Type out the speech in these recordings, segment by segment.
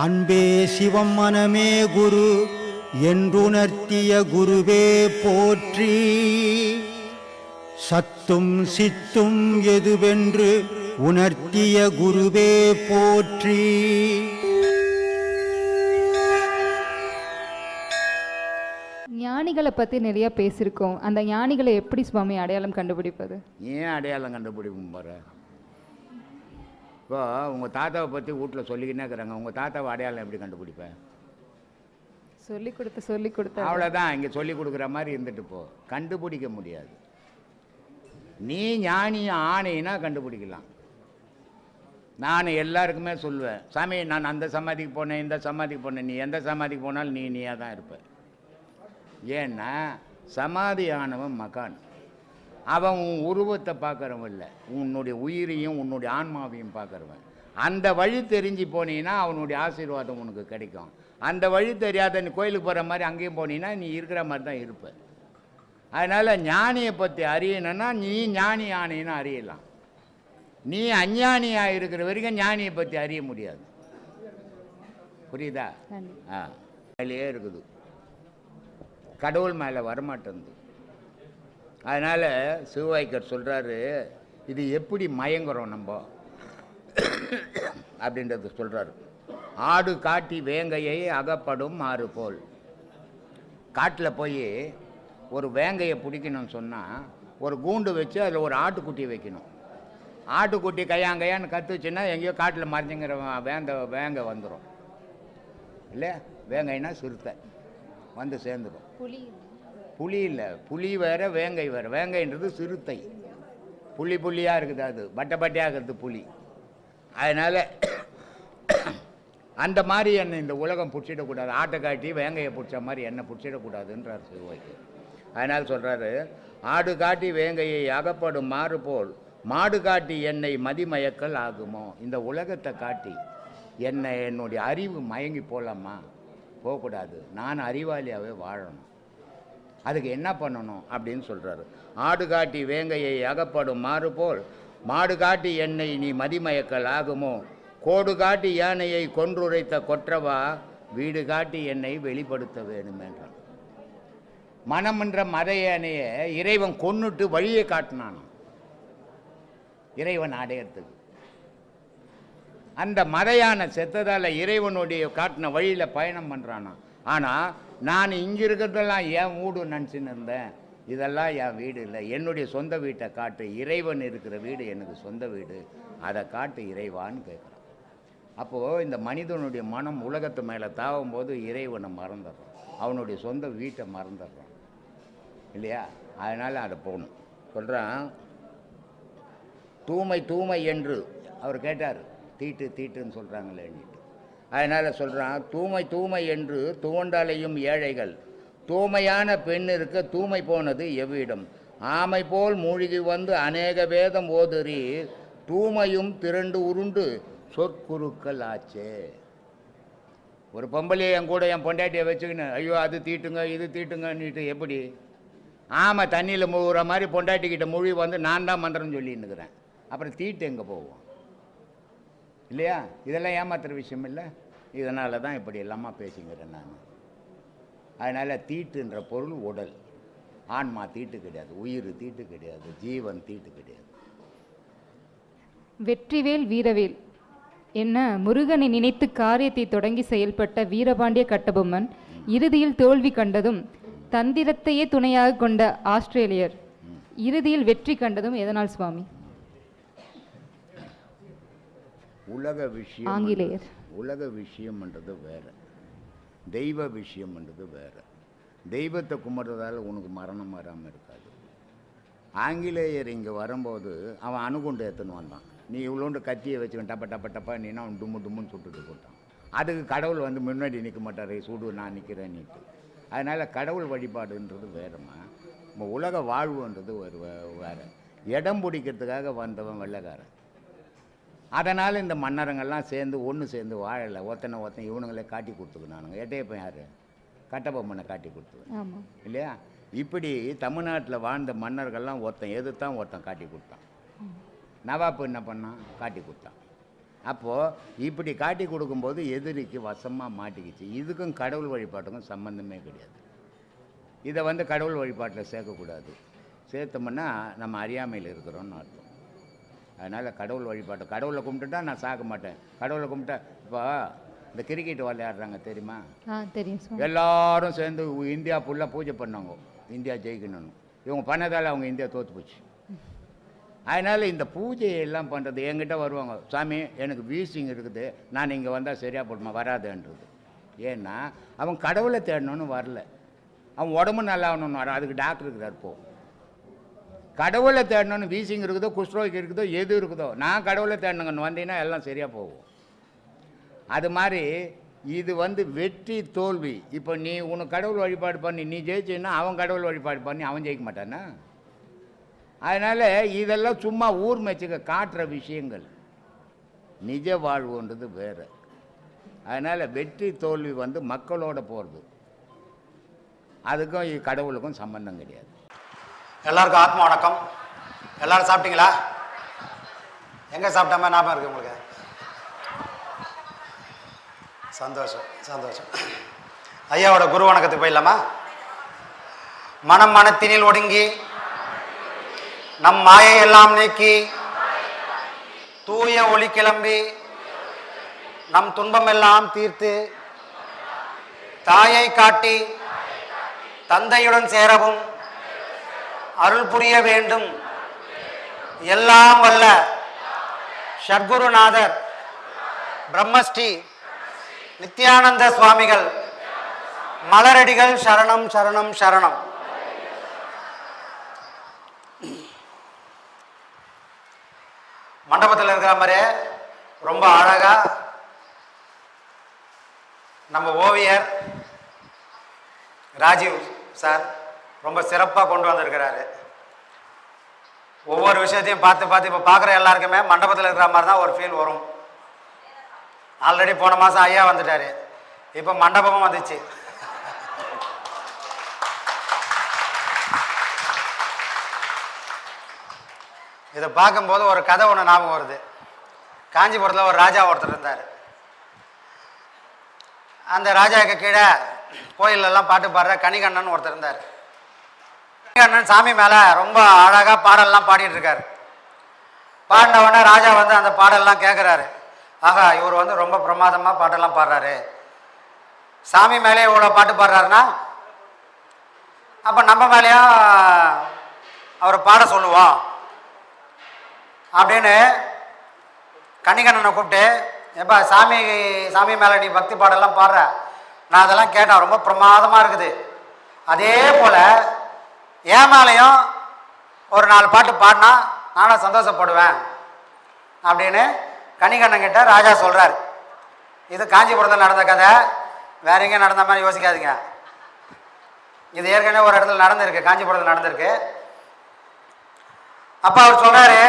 அன்பே சிவம் மனமே குரு என்றுணர்த்திய குருவே போற்றி. சத்தும் சித்தும் எதுவென்று உணர்த்திய குருவே போற்றி. ஞானிகளை பற்றி நிறைய பேசியிருக்கோம். அந்த ஞானிகளை எப்படி சுவாமி அடையாளம் கண்டுபிடிப்பது? ஏன் அடையாளம் கண்டுபிடிக்கும் பாரு. இப்போ உங்கள் தாத்தாவை பற்றி வீட்டில் சொல்லிக்கினே இருக்கிறாங்க. உங்கள் தாத்தாவை அடையாளம் எப்படி கண்டுபிடிப்பேன்? சொல்லி கொடுத்த அவ்வளோதான். இங்கே சொல்லி கொடுக்குற மாதிரி இருந்துட்டு போ. கண்டுபிடிக்க முடியாது. நீ ஞானி ஆணையினா கண்டுபிடிக்கலாம். நான் எல்லாருக்குமே சொல்லுவேன், சாமி நான் அந்த சமாதிக்கு போனேன், இந்த சமாதிக்கு போனேன். நீ எந்த சமாதிக்கு போனாலும் நீயாக தான் இருப்ப. ஏன்னா சமாதி ஆனவன் மகான். அவன் உன் உருவத்தை பார்க்குறவன் இல்லை, உன்னுடைய உயிரையும் உன்னுடைய ஆன்மாவையும் பார்க்குறவன். அந்த வழி தெரிஞ்சு போனீங்கன்னா அவனுடைய ஆசீர்வாதம் உனக்கு கிடைக்கும். அந்த வழி தெரியாத நீ கோயிலுக்கு போகிற மாதிரி அங்கேயும் போனீங்கன்னா நீ இருக்கிற மாதிரி தான் இருப்ப. அதனால் ஞானியை பற்றி அறியணுன்னா நீ ஞானி ஆணையினா அறியலாம். நீ அஞ்ஞானியாக இருக்கிற வரைக்கும் ஞானியை பற்றி அறிய முடியாது. புரியுதா? மேலேயே இருக்குது, கடவுள் மேலே வரமாட்டேங்குது. அதனால் சிவவாய்க்கர் சொல்கிறாரு, இது எப்படி மயங்குறோம் நம்ம அப்படின்றது சொல்கிறாரு. ஆடு காட்டி வேங்கையை அகப்படும் ஆறு போல். காட்டில் போய் ஒரு வேங்கையை பிடிக்கணும்னு சொன்னால் ஒரு கூண்டு வச்சு அதில் ஒரு ஆட்டுக்குட்டியை வைக்கணும். ஆட்டுக்குட்டி கையாங்கையான்னு கற்றுச்சுன்னா எங்கேயோ காட்டில் மறைஞ்சுங்கிற வேங்கை வந்துடும் இல்லை. வேங்கைன்னா சிறுத்தை வந்து சேர்ந்துடும். புலி இல்லை, புலி வேறு வேங்கை வேறு. வேங்கைன்றது சிறுத்தை, புள்ளி புள்ளியாக இருக்குது, அது பட்டை பட்டையாக இருக்குது புலி. அதனால் அந்த மாதிரி என்னை இந்த உலகம் பிடிச்சிடக்கூடாது. ஆட்டை காட்டி வேங்கையை பிடிச்ச மாதிரி என்னை பிடிச்சிடக்கூடாதுன்றார் சிவவாய்க்கு. அதனால் சொல்கிறாரு, ஆடு காட்டி வேங்கையை அகப்படும் மாறு போல் மாடு காட்டி என்னை மதிமயக்கல் ஆகுமோ. இந்த உலகத்தை காட்டி என்னை என்னுடைய அறிவு மயங்கி போகலாமா? போகக்கூடாது. நான் அறிவாளியாகவே வாழணும். அதுக்கு என்ன பண்ணணும் அப்படின்னு சொல்கிறாரு. ஆடு காட்டி வேங்கையை அகப்படும் மாறு போல் மாடு காட்டி என்னை நீ மதிமயக்கல் ஆகுமோ. கோடு காட்டி யானையை கொன்றுரைத்த கொற்றவா வீடு காட்டி என்னை வெளிப்படுத்த வேணுமென்றான். மனமென்ற மத யானையை இறைவன் கொன்னுட்டு வழியை காட்டினான் இறைவன் அடையறதுக்கு. அந்த மதையான செத்ததால் இறைவனுடைய காட்டின வழியில் பயணம் பண்ணுறானா. ஆனால் நான் இங்கே இருக்கிறதெல்லாம் என் வீடு நினச்சின்னு இருந்தேன். இதெல்லாம் என் வீடு இல்லை, என்னுடைய சொந்த வீட்டை காட்டு. இறைவன் இருக்கிற வீடு எனக்கு சொந்த வீடு, அதை காட்டு இறைவான்னு கேட்குறான். அப்போது இந்த மனிதனுடைய மனம் உலகத்து மேலே தாவும் போது இறைவனை மறந்துடுறான், அவனுடைய சொந்த வீட்டை மறந்துடுறான் இல்லையா? அதனால் அதை போகணும். சொல்கிறான், தூய்மை தூய்மை என்று அவர் கேட்டார். தீட்டு தீட்டுன்னு சொல்கிறாங்களேன்ட்டு. அதனால் சொல்கிறான், தூய்மை தூய்மை என்று துவண்டாலையும் ஏழைகள் தூய்மையான பெண் இருக்க தூய்மை போனது எவ்விடம். ஆமை போல் மூழ்கி வந்து அநேக வேதம் ஓதுறி தூய்மையும் திரண்டு உருண்டு சொற்குருக்கள் ஆச்சே. ஒரு பொம்பளையை என் கூட என் பொண்டாட்டியை வச்சுக்கின்னு ஐயோ அது தீட்டுங்க இது தீட்டுங்கன்னுட்டு எப்படி? ஆமை தண்ணியில் முழுகிற மாதிரி பொண்டாட்டிக்கிட்ட மொழி வந்து நான் தான் மந்திரம் சொல்லின்னு இருக்கிறேன். அப்புறம் தீட்டு எங்கே போவோம் இல்லையா? இதெல்லாம் ஏமாத்துற விஷயம் இல்லை. இதனால தான் இப்படி எல்லாமா பேசிக்கிறேன் நான். அதனால் தீட்டுன்ற பொருள் உடல். ஆன்மா தீட்டு கிடையாது, உயிர் தீட்டு கிடையாது, ஜீவன் தீட்டு கிடையாது. வெற்றிவேல் வீரவேல் என்ன முருகனை நினைத்து காரியத்தை தொடங்கி செயல்பட்ட வீரபாண்டிய கட்டபொம்மன் இறுதியில் தோல்வி கண்டதும் தந்திரத்தையே துணையாக கொண்ட ஆஸ்திரேலியர் இறுதியில் வெற்றி கண்டதும் எதனால் சுவாமி? உலக விஷயம், ஆங்கிலேயர். உலக விஷயம்ன்றது வேறு, தெய்வ விஷயம்ன்றது வேறு. தெய்வத்தை கும்பிட்றதால உனக்கு மரணம் வராமல் இருக்காது. ஆங்கிலேயர் இங்கே வரும்போது அவன் அணுகுண்டு எடுத்துன்னு வந்தான். நீ இவ்வளோண்டு கத்தியை வச்சுக்கணும் டப்ப டப்ப டப்பா நீனா அவன் டும்மு டும்முன்னு சுட்டுட்டு போட்டான். அதுக்கு கடவுள் வந்து முன்னாடி நிற்க மாட்டார், சுடு நான் நிற்கிறேன் நீட்டு. அதனால் கடவுள் வழிபாடுன்றது வேறுமா, நம்ம உலக வாழ்வுன்றது ஒரு வேறு. இடம் பிடிக்கிறதுக்காக வந்தவன் வெள்ளைக்காரன். அதனால் இந்த மன்னரங்கள்லாம் சேர்ந்து ஒன்று சேர்ந்து வாழலை. ஒருத்தனை இவனுங்களே காட்டி கொடுத்துக்கினானுங்க. எட்டையப்பன் யார்? கட்டபொம்மனை காட்டி கொடுத்துருவேன் இல்லையா? இப்படி தமிழ்நாட்டில் வாழ்ந்த மன்னர்கள்லாம் ஒருத்தன் எதிர்த்தான், ஒருத்தன் காட்டி கொடுத்தான். நவாப்பு என்ன பண்ணான்? காட்டி கொடுத்தான். அப்போது இப்படி காட்டி கொடுக்கும்போது எதிரிக்கு வசமாக மாட்டிக்கிச்சு. இதுக்கும் கடவுள் வழிபாட்டுக்கும் சம்மந்தமே கிடையாது. இதை வந்து கடவுள் வழிபாட்டில் சேர்க்கக்கூடாது. சேர்த்தோம்னா நம்ம அறியாமையில் இருக்கிறோன்னு அர்த்தம். அதனால் கடவுள் வழிபாட்டை கடவுளை கும்பிட்டுட்டா நான் சாக்க மாட்டேன். கடவுளை கும்பிட்டா இப்போ இந்த கிரிக்கெட் விளையாடுறாங்க தெரியுமா? தெரியும். எல்லாரும் சேர்ந்து இந்தியா ஃபுல்லாக பூஜை பண்ணாங்க, இந்தியா ஜெயிக்கணும்னு. இவங்க பண்ணதால் அவங்க இந்தியா தோற்று போச்சு. அதனால் இந்த பூஜையெல்லாம் பண்ணுறது என்கிட்ட வருவாங்க, சாமி எனக்கு வீசிங் இருக்குது, நான் இங்கே வந்தால் சரியாக போடுமா, வராதுன்றது. ஏன்னா அவன் கடவுளை தேடணும்னு வரல, அவன் உடம்பு நல்லாகணும்னு வர. அதுக்கு டாக்டர் இருக்கிறார். போ கடவுளை தேடணும்னு வீசிங் இருக்குதோ குஷ்ரோகி இருக்குதோ எது இருக்குதோ, நான் கடவுளை தேடணுங்கன்னு வந்தீங்கன்னா எல்லாம் சரியாக போகும். அது மாதிரி இது வந்து வெற்றி தோல்வி. இப்போ நீ உனக்கு கடவுள் வழிபாடு பண்ணி நீ ஜெயிச்சின்னா அவன் கடவுள் வழிபாடு பண்ணி அவன் ஜெயிக்க மாட்டானா? அதனால் இதெல்லாம் சும்மா ஊர் மேட்சுக்க காட்டுற விஷயங்கள். நிஜ வாழ்வுன்றது வேறு. அதனால் வெற்றி தோல்வி வந்து மக்களோட போகிறது. அதுக்கும் கடவுளுக்கும் சம்பந்தம் கிடையாது. எல்லாருக்கும் ஆத்ம வணக்கம். எல்லாரும் சாப்பிட்டீங்களா? எங்கே சாப்பிட்டாம ஞாபகம் இருக்குது உங்களுக்கு? சந்தோஷம் சந்தோஷம். ஐயாவோட குரு வணக்கத்துக்கு போயிடலாமா? மனம் மனத்தினில் ஒடுங்கி நம் மாயையெல்லாம் நீக்கி தூய ஒளி கிளம்பி நம் துன்பமெல்லாம் தீர்த்து தாயை காட்டி தந்தையுடன் சேரவும் அருள் புரிய வேண்டும் எல்லாம் வல்ல ஷட்குருநாதர் பிரம்மஸ்ரீ நித்யானந்த சுவாமிகள் மலரடிகள் சரணம் சரணம் சரணம். மண்டபத்தில் இருக்கிற மாதிரியே ரொம்ப அழகா நம்ம ஓவியர் ராஜீவ் சார் ரொம்ப சிறப்பாக கொண்டு வந்திருக்கிறாரு. ஒவ்வொரு விஷயத்தையும் பார்த்து பார்த்து இப்போ பார்க்குற எல்லாருக்குமே மண்டபத்தில் இருக்கிற மாதிரி தான் ஒரு ஃபீல் வரும். ஆல்ரெடி போன மாதம் ஐயா வந்துட்டார், இப்போ மண்டபமும் வந்துச்சு. இதை பார்க்கும்போது ஒரு கதை ஒன்று ஞாபகம் வருது. காஞ்சிபுரத்தில் ஒரு ராஜா ஒருத்தர் இருந்தார். அந்த ராஜாவுக்கு கீழே கோயிலெல்லாம் பாட்டு பாடுற கணிகண்ணன் ஒருத்தர் இருந்தார். கணிகண்ணன் சாமி மேலே ரொம்ப அழகாக பாடல்லாம் பாடிட்டு இருக்காரு. பாடினவுடனே ராஜா வந்து அந்த பாடல்லாம் கேட்குறாரு. ஆகா, இவர் வந்து ரொம்ப பிரமாதமாக பாட்டெல்லாம் பாடுறாரு, சாமி மேலே இவ்வளோ பாட்டு பாடுறாருன்னா அப்போ நம்ம மேலேயும் அவரை பாட சொல்லுவோம் அப்படின்னு கணிகண்ணனை கூப்பிட்டு, எப்பா சாமி மேலே நீ பக்தி பாடெல்லாம் பாடுற, நான் அதெல்லாம் கேட்டேன், ரொம்ப பிரமாதமாக இருக்குது, அதே போல் என் மேலேயும் ஒரு 4 பாட்டு பாடினா நானும் சந்தோஷப்படுவேன் அப்படின்னு கணிகண்ணன் கிட்ட ராஜா சொல்கிறார். இது காஞ்சிபுரத்தில் நடந்த கதை, வேற எங்கேயும் நடந்த மாதிரி யோசிக்காதீங்க. இது ஏற்கனவே ஒரு இடத்துல நடந்திருக்கு, காஞ்சிபுரத்தில் நடந்திருக்கு. அப்போ அவர் சொல்கிறாரு,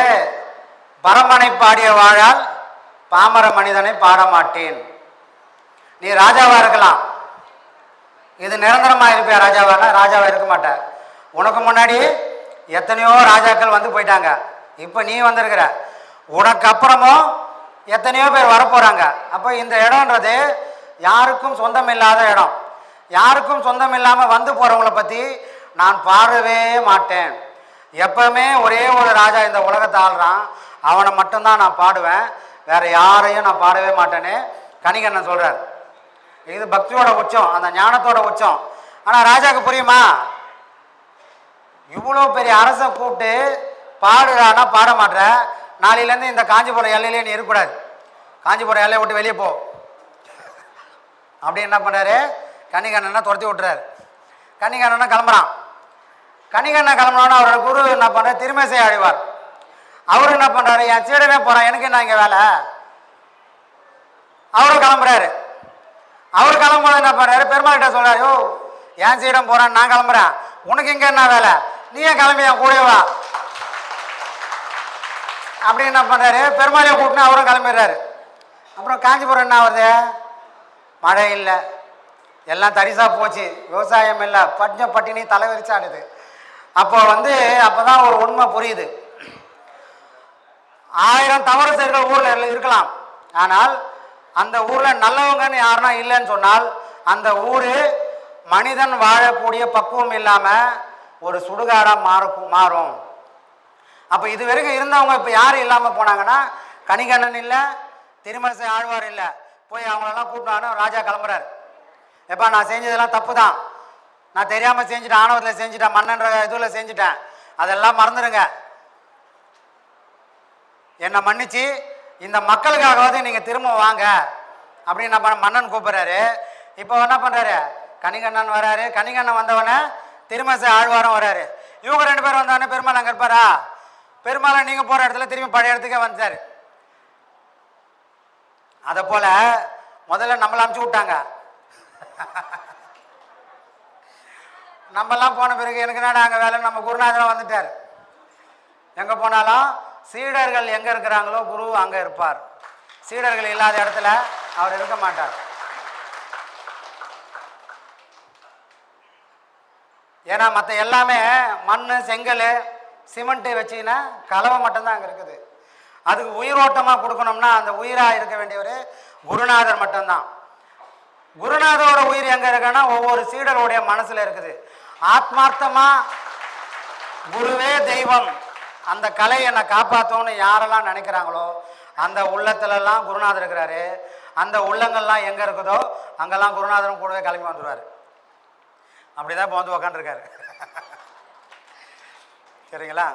பரமனை பாடிய வாழால் பாமர மனிதனை பாட மாட்டேன். நீ ராஜாவாக இருக்கலாம், இது நிரந்தரமாக இருப்பியா ராஜாவானா? ராஜாவாக இருக்க மாட்டேன். உனக்கு முன்னாடி எத்தனையோ ராஜாக்கள் வந்து போயிட்டாங்க, இப்போ நீ வந்திருக்கிற, உனக்கு அப்புறமும் எத்தனையோ பேர் வரப்போகிறாங்க. அப்போ இந்த இடம்ன்றது யாருக்கும் சொந்தம் இல்லாத இடம். யாருக்கும் சொந்தம் இல்லாமல் வந்து போகிறவங்கள பற்றி நான் பாடவே மாட்டேன். எப்பவுமே ஒரே ஒரு ராஜா இந்த உலகத்தை ஆள்றான், அவனை மட்டும்தான் நான் பாடுவேன், வேற யாரையும் நான் பாடவே மாட்டேன்னு கணிகண்ணன் சொல்கிறார். இது பக்தியோட உச்சம், அந்த ஞானத்தோட உச்சம். ஆனால் ராஜாவுக்கு புரியுமா? இவ்வளோ பெரிய அரசை கூப்பிட்டு பாடுறான்னா பாட மாட்டேற, நாளையிலேருந்து இந்த காஞ்சிபுரம் எல்லையிலே நீ இருக்கக்கூடாது, காஞ்சிபுரம் எல்லையை விட்டு வெளியே போ அப்படி என்ன பண்ணுறாரு, கணிகண்ணனை துரத்தி விட்டுறாரு. கணிகண்ணனை கிளம்புறான். கணிகண்ணன் கிளம்புனோன்னா அவரோட குரு என்ன பண்ணுறாரு, திருமேசை ஆழ்வார், அவர் என்ன பண்ணுறாரு, என் சீடனே போகிறான், எனக்கு என்ன இங்கே வேலை, அவரும் கிளம்புறாரு. அவர் கிளம்பும்போது என்ன பண்ணுறாரு, பெருமாள்கிட்ட சொல்கிறார், யோ என் சீடன் போகிறான்னு நான் கிளம்புறேன், உனக்கு இங்கே என்ன வேலை, நீ ஏன் கிளம்பி என் கூட வா அப்படி என்ன பண்ணுறாரு, பெருமாளையை கூப்பிட்டு அவரும் கிளம்பிடுறாரு. அப்புறம் காஞ்சிபுரம் என்ன வருது, மழை இல்லை, எல்லாம் தரிசா போச்சு, விவசாயம் இல்லை, பஞ்சம் பட்டினி தலைவரிச்சாடுது. அப்போ அப்போதான் ஒரு உண்மை புரியுது. 1000 தவறு செய்கிற ஊரில் இருக்கலாம், ஆனால் அந்த ஊரில் நல்லவங்கன்னு யாருன்னா இல்லைன்னு சொன்னால் அந்த ஊர் மனிதன் வாழக்கூடிய பக்குவம் இல்லாமல் ஒரு சுடுகாடாக மாறும். அப்போ இது வரைக்கும் இருந்தவங்க இப்போ யாரும் இல்லாமல் போனாங்கன்னா கணிகண்ணன் இல்லை, திருமலை ஆழ்வார் இல்லை. போய் அவங்களெல்லாம் கூப்பிட்டான்னு ராஜா கிளம்புறாரு. எப்பா நான் செஞ்சதெல்லாம் தப்பு தான், நான் தெரியாமல் செஞ்சுட்டேன், ஆணவத்தில் செஞ்சுட்டேன், மன்னன்ற இதில் செஞ்சுட்டேன், அதெல்லாம் மறந்துடுங்க, என்னை மன்னிச்சு இந்த மக்களுக்காகவாது நீங்கள் திரும்ப வாங்க அப்படின்னு நம்ம மன்னன் கூப்பிட்றாரு. இப்போ என்ன பண்ணுறாரு, கணிகண்ணன் வராரு. கணிகண்ணன் வந்தவொடனே திருமசை ஆழ்வாரம் வராரு. இவங்க 2 பேர் வந்தவொடனே பெருமாள் அங்கே இருப்பாரா? பெருமாளை நீங்கள் போகிற இடத்துல திரும்பி பழைய இடத்துக்கே வந்துட்டார். அதை போல் முதல்ல நம்மளை அமுச்சு விட்டாங்க. நம்மெல்லாம் போன பிறகு எனக்கு என்னடா அங்கே வேலை, நம்ம குருநாதரம் வந்துட்டார். எங்கே போனாலும் சீடர்கள் எங்கே இருக்கிறாங்களோ குரு அங்கே இருப்பார். சீடர்கள் இல்லாத இடத்துல அவர் இருக்க மாட்டார். ஏன்னா மற்ற எல்லாமே மண், செங்கல், சிமெண்ட்டு வச்சிங்கன்னா கலவை மட்டும்தான் அங்கே இருக்குது. அதுக்கு உயிரோட்டமாக கொடுக்கணும்னா அந்த உயிராக இருக்க வேண்டியவர் குருநாதர் மட்டும்தான். குருநாதரோட உயிர் எங்கே இருக்குன்னா ஒவ்வொரு சீடருடைய மனசில் இருக்குது. ஆத்மார்த்தமாக குருவே தெய்வம், அந்த கலை என்னை காப்பாற்றோன்னு யாரெல்லாம் நினைக்கிறாங்களோ அந்த உள்ளத்துலலாம் குருநாதர் இருக்கிறாரு. அந்த உள்ளங்கள்லாம் எங்கே இருக்குதோ அங்கெல்லாம் குருநாதரும் கூடவே கிளம்பி வந்துடுவார். அப்படி தான் இப்போ வந்து உக்காண்டிருக்காரு. சரிங்களா?